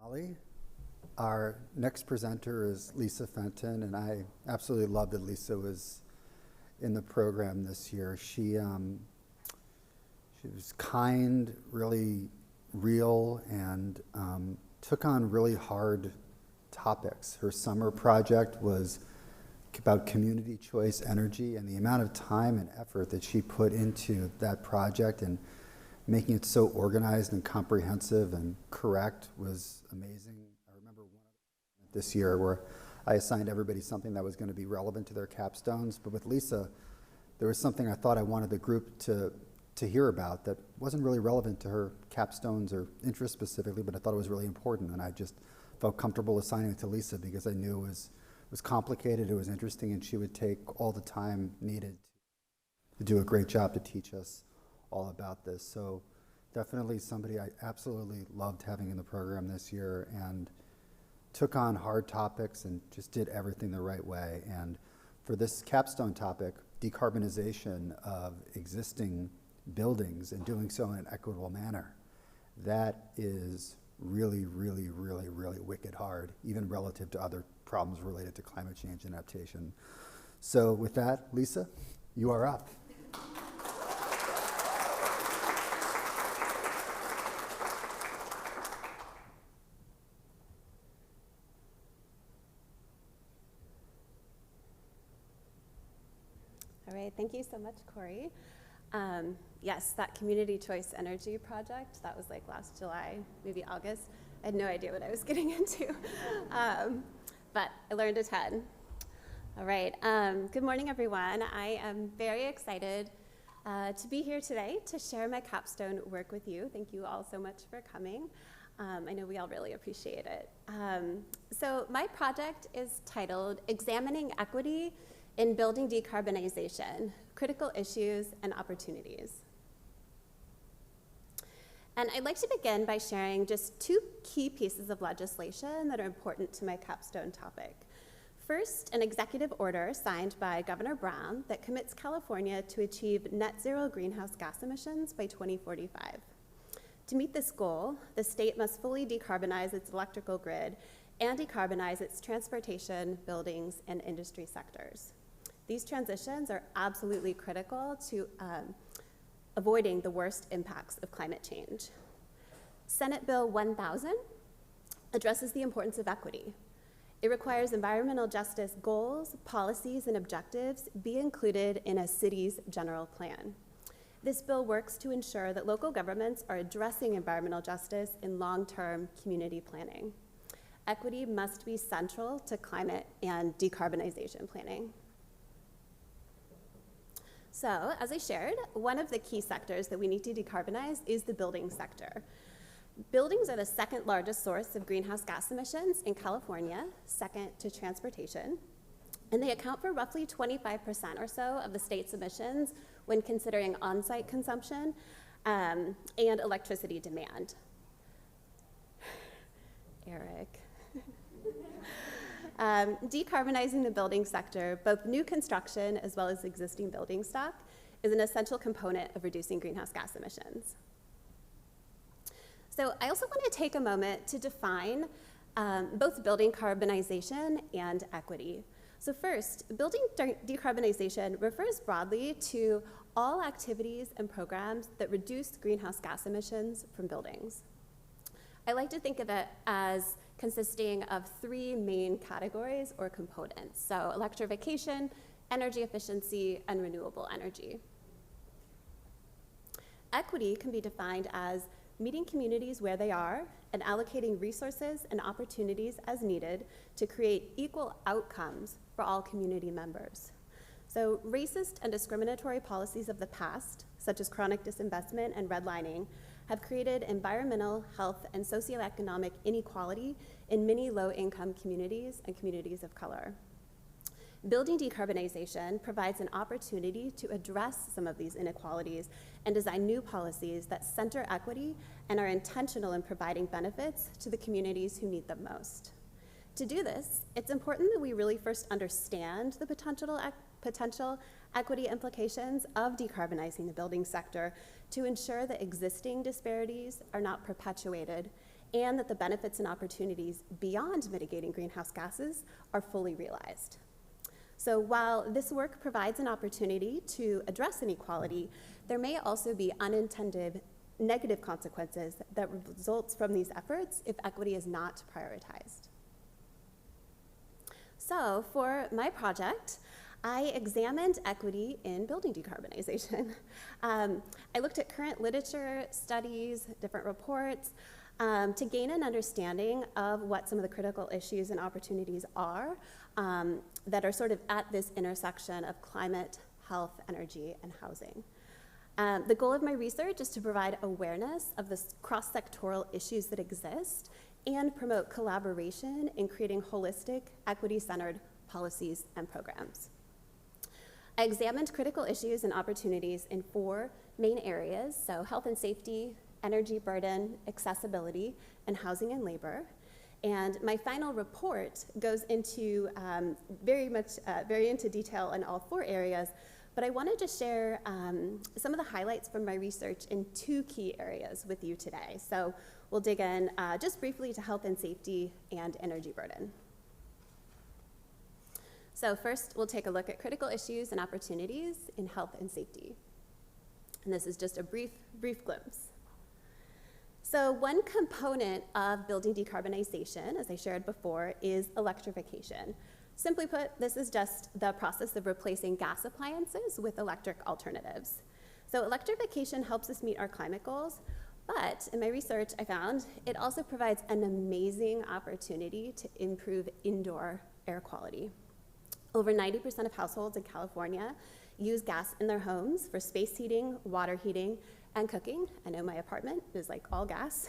Ali. Our next presenter is Lisa Fenton, and I absolutely love that Lisa was in the program this year. She was kind, really real, and took on really hard topics. Her summer project was about community choice energy, and the amount of time and effort that she put into that project and making it so organized and comprehensive and correct was amazing. I remember one this year where I assigned everybody something that was going to be relevant to their capstones, but with Lisa, there was something I thought I wanted the group to hear about that wasn't really relevant to her capstones or interest specifically, but I thought it was really important, and I just felt comfortable assigning it to Lisa because I knew it was complicated, it was interesting, and she would take all the time needed to do a great job to teach us all about this. So definitely somebody I absolutely loved having in the program this year, and took on hard topics and just did everything the right way. And for this capstone topic, decarbonization of existing buildings and doing so in an equitable manner, that is really, really, really, really wicked hard, even relative to other problems related to climate change and adaptation. So with that, Lisa, you are up. All right, thank you so much, Corey. Yes, that community choice energy project, that was like last July, maybe August. I had no idea what I was getting into, but I learned a ton. All right, good morning, everyone. I am very excited to be here today to share my capstone work with you. Thank you all so much for coming. I know we all really appreciate it. So my project is titled Examining Equity in Building Decarbonization, Critical Issues and Opportunities. And I'd like to begin by sharing just two key pieces of legislation that are important to my capstone topic. First, an executive order signed by Governor Brown that commits California to achieve net zero greenhouse gas emissions by 2045. To meet this goal, the state must fully decarbonize its electrical grid and decarbonize its transportation, buildings, and industry sectors. These transitions are absolutely critical to avoiding the worst impacts of climate change. Senate Bill 1000 addresses the importance of equity. It requires environmental justice goals, policies, and objectives be included in a city's general plan. This bill works to ensure that local governments are addressing environmental justice in long-term community planning. Equity must be central to climate and decarbonization planning. So, as I shared, one of the key sectors that we need to decarbonize is the building sector. Buildings are the second largest source of greenhouse gas emissions in California, second to transportation, and they account for roughly 25% or so of the state's emissions when considering on-site consumption and electricity demand. Eric. Decarbonizing the building sector, both new construction as well as existing building stock, is an essential component of reducing greenhouse gas emissions. So I also want to take a moment to define both building carbonization and equity. So first, building decarbonization refers broadly to all activities and programs that reduce greenhouse gas emissions from buildings. I like to think of it as consisting of three main categories or components. So electrification, energy efficiency, and renewable energy. Equity can be defined as meeting communities where they are and allocating resources and opportunities as needed to create equal outcomes for all community members. So racist and discriminatory policies of the past, such as chronic disinvestment and redlining, have created environmental, health, and socioeconomic inequality in many low-income communities and communities of color. Building decarbonization provides an opportunity to address some of these inequalities and design new policies that center equity and are intentional in providing benefits to the communities who need them most. To do this, it's important that we really first understand the potential equity implications of decarbonizing the building sector to ensure that existing disparities are not perpetuated and that the benefits and opportunities beyond mitigating greenhouse gases are fully realized. So while this work provides an opportunity to address inequality, there may also be unintended negative consequences that results from these efforts if equity is not prioritized. So for my project, I examined equity in building decarbonization. I looked at current literature, studies, different reports, to gain an understanding of what some of the critical issues and opportunities are that are sort of at this intersection of climate, health, energy, and housing. The goal of my research is to provide awareness of the cross-sectoral issues that exist and promote collaboration in creating holistic, equity-centered policies and programs. I examined critical issues and opportunities in 4 main areas, so health and safety, energy burden, accessibility, and housing and labor. And my final report goes into very into detail in all 4 areas, but I wanted to share some of the highlights from my research in 2 key areas with you today. So we'll dig in just briefly to health and safety and energy burden. So first, we'll take a look at critical issues and opportunities in health and safety. And this is just a brief glimpse. So one component of building decarbonization, as I shared before, is electrification. Simply put, this is just the process of replacing gas appliances with electric alternatives. So electrification helps us meet our climate goals, but in my research, I found it also provides an amazing opportunity to improve indoor air quality. Over 90% of households in California use gas in their homes for space heating, water heating, and cooking. I know my apartment is like all gas.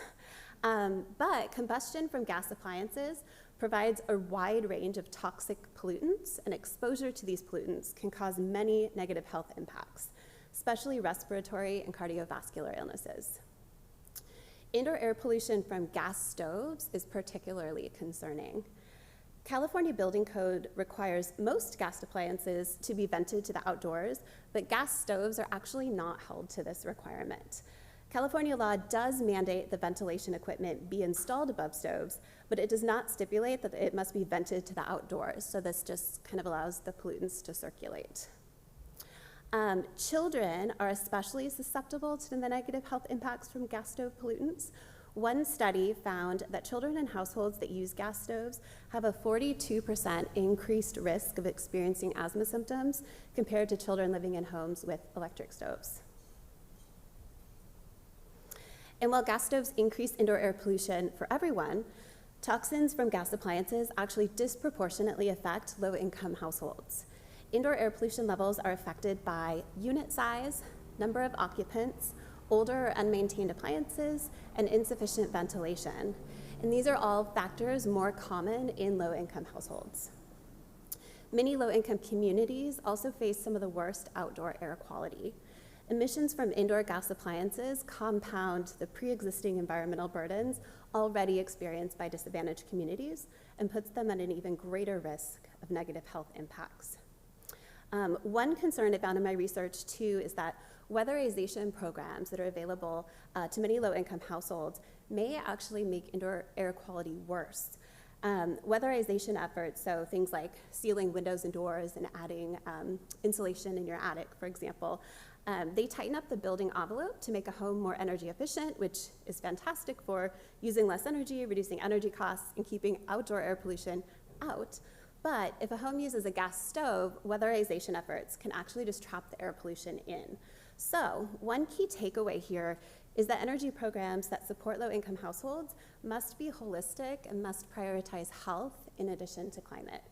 But combustion from gas appliances provides a wide range of toxic pollutants, and exposure to these pollutants can cause many negative health impacts, especially respiratory and cardiovascular illnesses. Indoor air pollution from gas stoves is particularly concerning. California Building Code requires most gas appliances to be vented to the outdoors, but gas stoves are actually not held to this requirement. California law does mandate the ventilation equipment be installed above stoves, but it does not stipulate that it must be vented to the outdoors, so this just kind of allows the pollutants to circulate. Children are especially susceptible to the negative health impacts from gas stove pollutants. One study found that children in households that use gas stoves have a 42% increased risk of experiencing asthma symptoms compared to children living in homes with electric stoves. And while gas stoves increase indoor air pollution for everyone, toxins from gas appliances actually disproportionately affect low-income households. Indoor air pollution levels are affected by unit size, number of occupants, older or unmaintained appliances, and insufficient ventilation. And these are all factors more common in low-income households. Many low-income communities also face some of the worst outdoor air quality. Emissions from indoor gas appliances compound the pre-existing environmental burdens already experienced by disadvantaged communities and puts them at an even greater risk of negative health impacts. One concern I found in my research too is that weatherization programs that are available to many low-income households may actually make indoor air quality worse. Weatherization efforts, so things like sealing windows and doors and adding insulation in your attic, for example, they tighten up the building envelope to make a home more energy efficient, which is fantastic for using less energy, reducing energy costs, and keeping outdoor air pollution out. But if a home uses a gas stove, weatherization efforts can actually just trap the air pollution in. So one key takeaway here is that energy programs that support low-income households must be holistic and must prioritize health in addition to climate.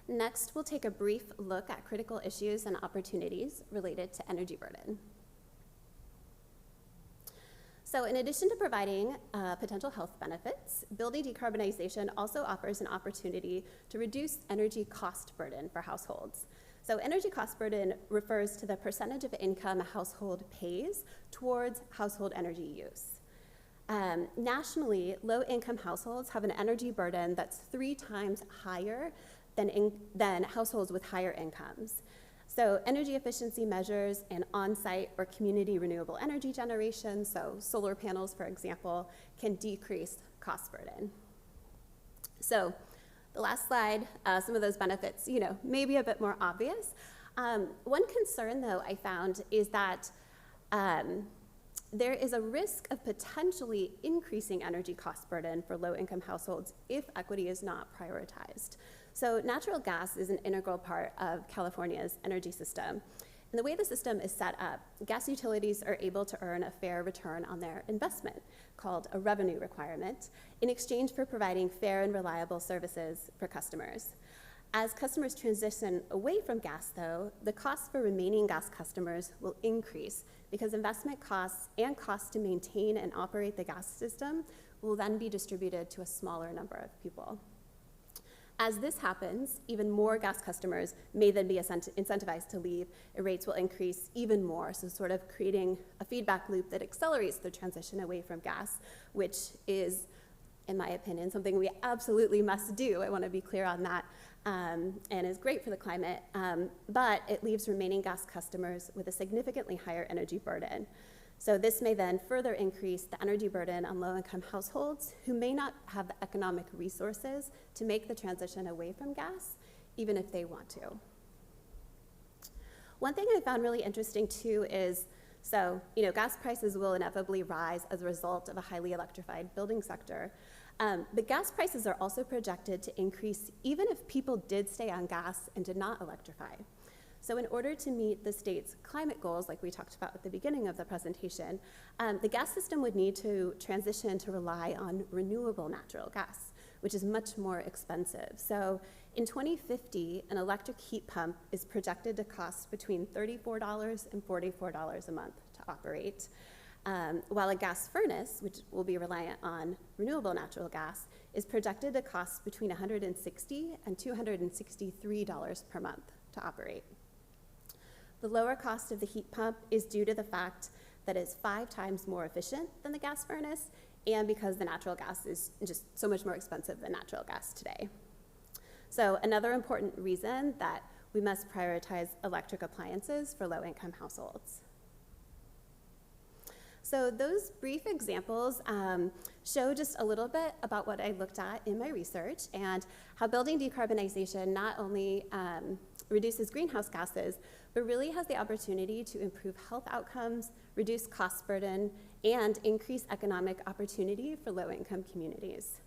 Next, we'll take a brief look at critical issues and opportunities related to energy burden. So in addition to providing potential health benefits, building decarbonization also offers an opportunity to reduce energy cost burden for households. So energy cost burden refers to the percentage of income a household pays towards household energy use. Nationally, low-income households have an energy burden that's 3 times higher than households with higher incomes. So energy efficiency measures and on-site or community renewable energy generation, so solar panels, for example, can decrease cost burden. So the last slide, some of those benefits, may be a bit more obvious. One concern, though, I found is that there is a risk of potentially increasing energy cost burden for low-income households if equity is not prioritized. So natural gas is an integral part of California's energy system. And the way the system is set up, gas utilities are able to earn a fair return on their investment, called a revenue requirement, in exchange for providing fair and reliable services for customers. As customers transition away from gas, though, the costs for remaining gas customers will increase because investment costs and costs to maintain and operate the gas system will then be distributed to a smaller number of people. As this happens, even more gas customers may then be incentivized to leave, and rates will increase even more, so sort of creating a feedback loop that accelerates the transition away from gas, which is, in my opinion, something we absolutely must do. I want to be clear on that, and is great for the climate, but it leaves remaining gas customers with a significantly higher energy burden. So this may then further increase the energy burden on low-income households who may not have the economic resources to make the transition away from gas, even if they want to. One thing I found really interesting too is, gas prices will inevitably rise as a result of a highly electrified building sector. But gas prices are also projected to increase even if people did stay on gas and did not electrify. So in order to meet the state's climate goals, like we talked about at the beginning of the presentation, the gas system would need to transition to rely on renewable natural gas, which is much more expensive. So in 2050, an electric heat pump is projected to cost between $34 and $44 a month to operate, while a gas furnace, which will be reliant on renewable natural gas, is projected to cost between $160 and $263 per month to operate. The lower cost of the heat pump is due to the fact that it's 5 times more efficient than the gas furnace, and because the natural gas is just so much more expensive than natural gas today. So another important reason that we must prioritize electric appliances for low-income households. So those brief examples show just a little bit about what I looked at in my research and how building decarbonization not only reduces greenhouse gases, but really has the opportunity to improve health outcomes, reduce cost burden, and increase economic opportunity for low-income communities.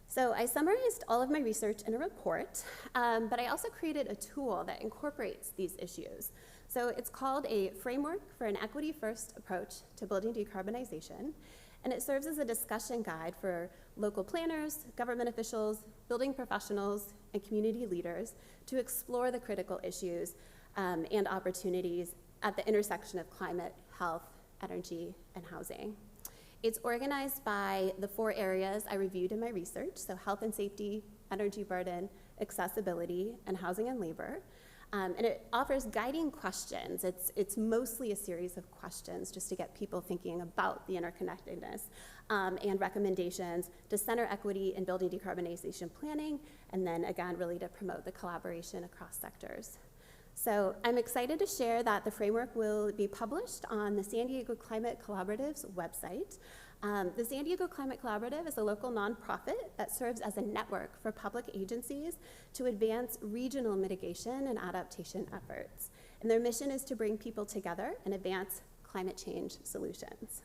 So I summarized all of my research in a report, but I also created a tool that incorporates these issues. So it's called a Framework for an Equity-First Approach to Building Decarbonization, and it serves as a discussion guide for local planners, government officials, building professionals, and community leaders to explore the critical issues and opportunities at the intersection of climate, health, energy, and housing. It's organized by the 4 areas I reviewed in my research, so health and safety, energy burden, accessibility, and housing and labor. And it offers guiding questions. It's mostly a series of questions just to get people thinking about the interconnectedness, and recommendations to center equity in building decarbonization planning, and then again, really to promote the collaboration across sectors. So I'm excited to share that the framework will be published on the San Diego Climate Collaborative's website. The San Diego Climate Collaborative is a local nonprofit that serves as a network for public agencies to advance regional mitigation and adaptation efforts. And their mission is to bring people together and advance climate change solutions.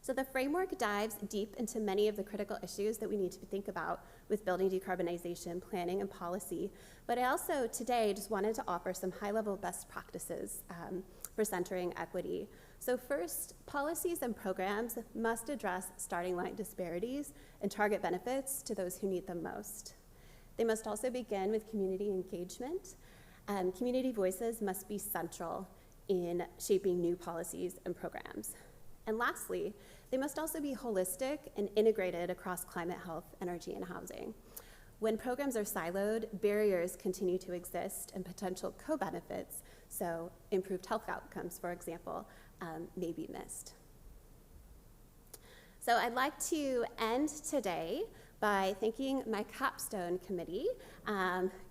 So the framework dives deep into many of the critical issues that we need to think about with building decarbonization, planning, and policy. But I also today just wanted to offer some high-level best practices for centering equity. So first, policies and programs must address starting line disparities and target benefits to those who need them most. They must also begin with community engagement. Community voices must be central in shaping new policies and programs. And lastly, they must also be holistic and integrated across climate, health, energy, and housing. When programs are siloed, barriers continue to exist and potential co-benefits, so improved health outcomes, for example, may be missed. So I'd like to end today by thanking my Capstone Committee,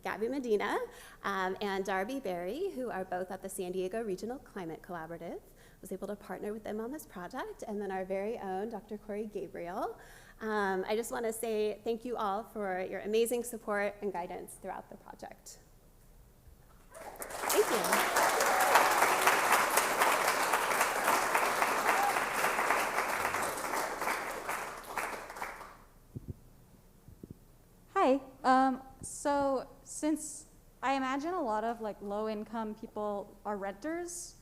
Gabby Medina and Darby Berry, who are both at the San Diego Regional Climate Collaborative. I was able to partner with them on this project, and then our very own Dr. Corey Gabriel. I just want to say thank you all for your amazing support and guidance throughout the project. Thank you. Hi. So since I imagine a lot of like low-income people are renters,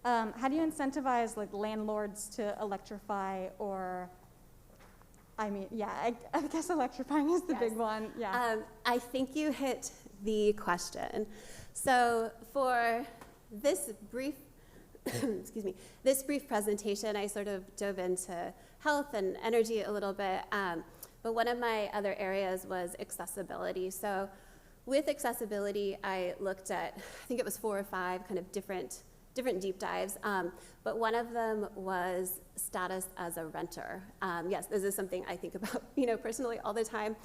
how do you incentivize like landlords to electrify, or, I mean, yeah, I guess electrifying is the big one. Yeah. I think you hit the question. So for this brief, excuse me, this brief presentation, I sort of dove into health and energy a little bit. But one of my other areas was accessibility. So with accessibility, I looked at, I think it was 4 or 5 kind of different deep dives. But one of them was status as a renter. Yes, this is something I think about, personally all the time.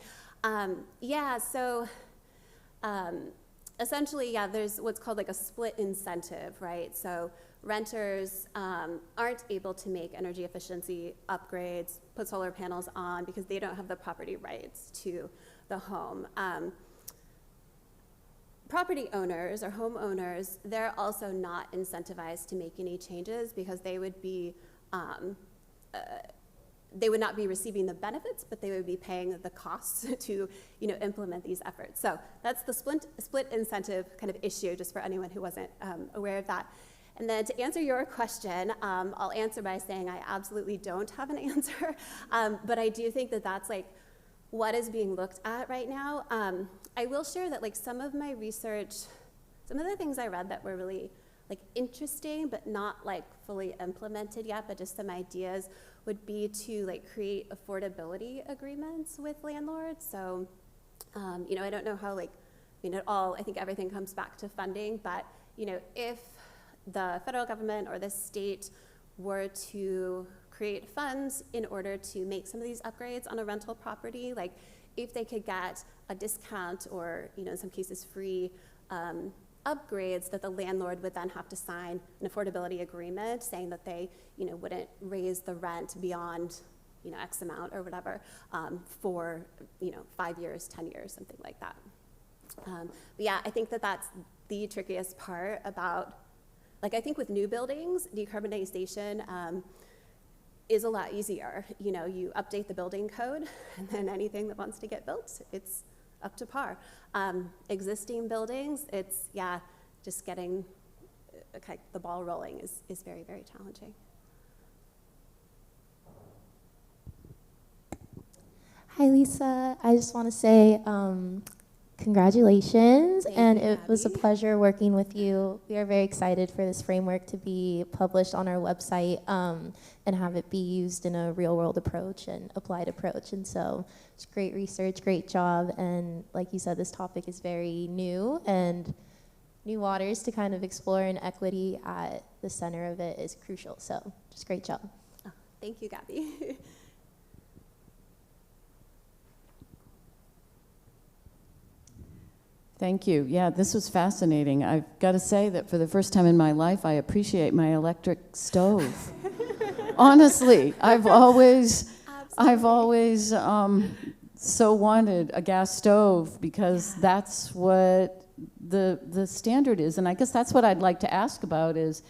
Essentially, there's what's called like a split incentive, right? So renters aren't able to make energy efficiency upgrades, put solar panels on, because they don't have the property rights to the home. Property owners or homeowners, they're also not incentivized to make any changes because they would not be receiving the benefits, but they would be paying the costs to implement these efforts. So that's the split incentive kind of issue, just for anyone who wasn't aware of that. And then to answer your question, I'll answer by saying I absolutely don't have an answer, but I do think that that's like what is being looked at right now. I will share that like some of my research, some of the things I read that were really like interesting, but not like fully implemented yet, but just some ideas would be to like create affordability agreements with landlords. So, I don't know how I think everything comes back to funding, but if the federal government or the state were to create funds in order to make some of these upgrades on a rental property, like if they could get a discount or, in some cases free upgrades, that the landlord would then have to sign an affordability agreement saying that they, wouldn't raise the rent beyond, X amount or whatever for, 5 years, 10 years, something like that. But yeah, I think that that's the trickiest part about, I think with new buildings, decarbonization is a lot easier. You update the building code, and then anything that wants to get built, it's up to par. Existing buildings, it's, just getting the ball rolling is very, very challenging. Hi, Lisa. I just want to say congratulations, and it was a pleasure working with you. We are very excited for this framework to be published on our website and have it be used in a real-world approach and applied approach. And so it's great research, great job, and like you said, this topic is very new, and new waters to kind of explore, and equity at the center of it is crucial. So just great job. Oh, thank you, Gabby. Thank you. Yeah, this was fascinating. I've got to say that for the first time in my life, I appreciate my electric stove. Honestly, I've always so wanted a gas stove because that's what the standard is. And I guess that's what I'd like to ask about is,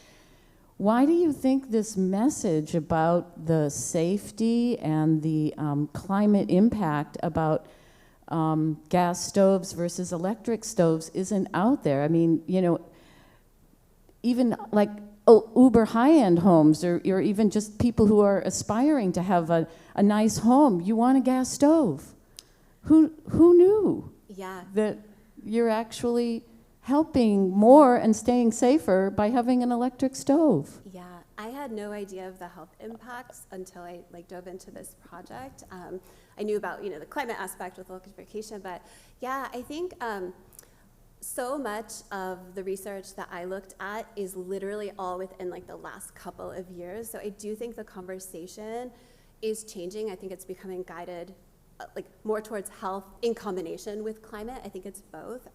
why do you think this message about the safety and the climate impact about gas stoves versus electric stoves isn't out there? I mean, even like uber high-end homes, or even just people who are aspiring to have a nice home, you want a gas stove. Who knew that you're actually helping more and staying safer by having an electric stove? Yeah, I had no idea of the health impacts until I dove into this project. I knew about the climate aspect with electrification, but yeah, I think so much of the research that I looked at is literally all within the last couple of years. So I do think the conversation is changing. I think it's becoming guided like more towards health in combination with climate. I think it's both.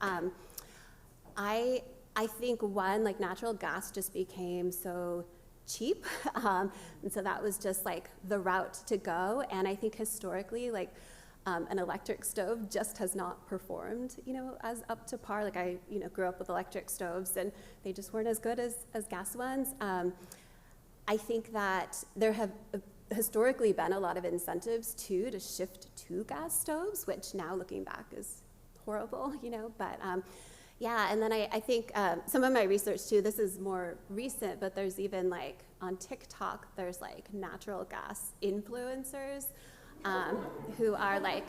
I think one, like natural gas just became so cheap, and so that was just like the route to go. And I think historically, like an electric stove just has not performed, as up to par. Like I, grew up with electric stoves, and they just weren't as good as gas ones. I think that there have historically been a lot of incentives too to shift to gas stoves, which now looking back is horrible, but. Yeah, and then I think some of my research too, this is more recent, but there's even like on TikTok, there's like natural gas influencers who are like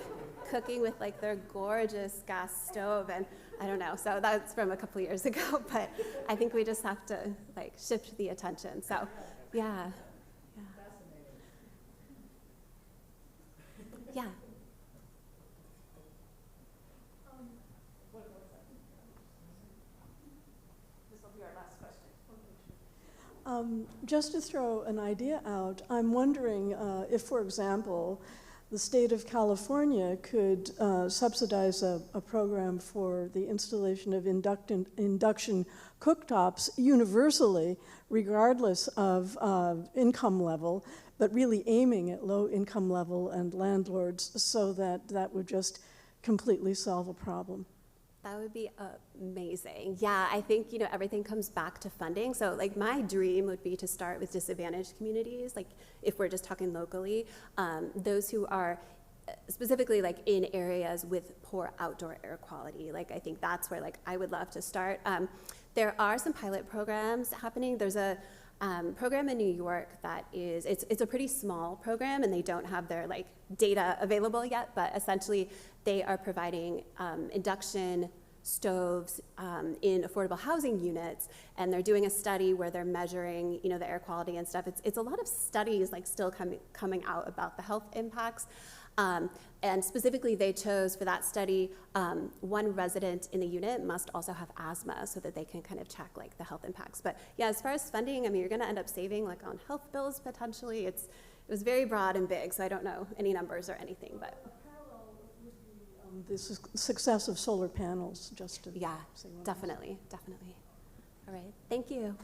cooking with like their gorgeous gas stove, and I don't know, so that's from a couple years ago, but I think we just have to like shift the attention, so yeah. Yeah. Just to throw an idea out, I'm wondering if, for example, the state of California could subsidize a program for the installation of induction cooktops universally, regardless of income level, but really aiming at low income level and landlords, so that would just completely solve a problem. That would be amazing. Yeah, I think, everything comes back to funding. So like my dream would be to start with disadvantaged communities, like if we're just talking locally, those who are specifically like in areas with poor outdoor air quality. Like I think that's where like I would love to start. There are some pilot programs happening. There's a program in New York that is, it's a pretty small program, and they don't have their like data available yet, but essentially they are providing induction stoves in affordable housing units, and they're doing a study where they're measuring, the air quality and stuff. It's a lot of studies like still coming out about the health impacts. And specifically, they chose for that study, one resident in the unit must also have asthma so that they can kind of check like the health impacts. But yeah, as far as funding, I mean, you're going to end up saving like on health bills potentially. It was very broad and big, so I don't know any numbers or anything, but. The success of solar panels, just to Yeah, say one definitely. All right, thank you.